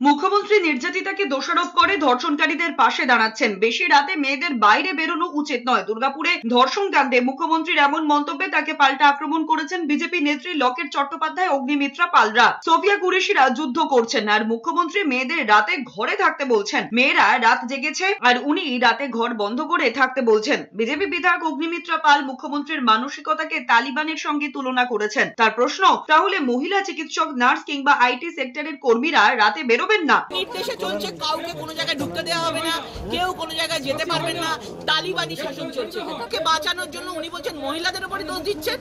মুখ্যমন্ত্রী নির্যাতিতাকে দোষারোপ করে ধর্ষণকারীদের পাশে দাঁড়াচ্ছেন। বেশি রাতে মেয়েদের বাইরে বেরোনো উচিত নয়। দুর্গাপুরে ধর্ষণ কাণ্ডে মুখ্যমন্ত্রীর এমন মন্তব্যে তাকে পাল্টা আক্রমণ করেছেন বিজেপি নেত্রী লকেট চট্টোপাধ্যায়, অগ্নিমিত্রা পালরা। সোফিয়া কুরেশিরা যুদ্ধ করছেন আর মুখ্যমন্ত্রী মেয়েদের রাতে ঘরে থাকতে বলছেন। মেয়েরা রাত জেগেছে আর উনি রাতে ঘর বন্ধ করে থাকতে বলছেন। বিজেপি বিধায়ক অগ্নিমিত্রা পাল মুখ্যমন্ত্রীর মানসিকতাকে তালিবানের সঙ্গে তুলনা করেছেন। তার প্রশ্ন, তাহলে মহিলা চিকিৎসক, নার্স কিংবা আইটি সেক্টরের কর্মীরা রাতে বেরোবেন না? নির্দেশে চলছে, কাউকে কোনো জায়গায় ঢুকতে দেওয়া হবে না, কেউ কোনো জায়গায় যেতে পারবেন না, তালিবানি শাসন চলছে। ওকে বাঁচানোর জন্য উনি বলছেন মহিলাদের উপরে দোষ দিচ্ছেন।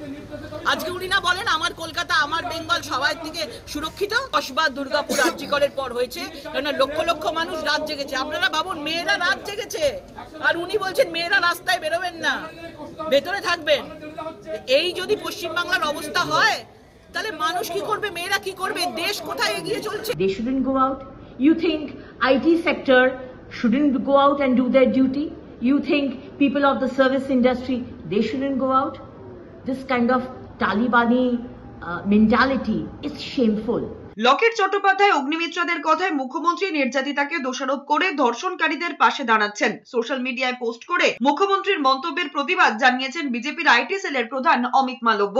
আজকে উনি না বলেন আমার কলকাতা, আমার বেঙ্গল সবার থেকে সুরক্ষিত। কসবা, দুর্গাপুর, আরজিকরের পর হয়েছে, কারণ লক্ষ লক্ষ মানুষ রাত জেগেছে। আপনারা ভাবুন, মেয়েরা রাত জেগেছে আর উনি বলছেন মেয়েরা রাস্তায় বেরোবেন না, ভেতরে থাকবেন। এই যদি পশ্চিমবাংলার অবস্থা হয় তাহলে মানুষ কি করবে, মেয়েরা কি করবে, দেশ কোথায় এগিয়ে চলছে? They shouldn't go out. You think IT sector shouldn't go out and do their duty? You think people of the service industry, they shouldn't go out? This kind of Talibani mentality is shameful. Locket Chattopadhyay অগ্নিমিত্রাদের কথায় মুখ্যমন্ত্রী নির্যাতিতাকে দোষারোপ করে ধর্ষণকারীদের পাশে দাঁড়াচ্ছেন। Social মিডিয়ায় post করে মুখ্যমন্ত্রীর মন্তব্যের প্রতিবাদ জানিয়েছেন বিজেপির আইটি সেলের প্রধান অমিত মালব্য।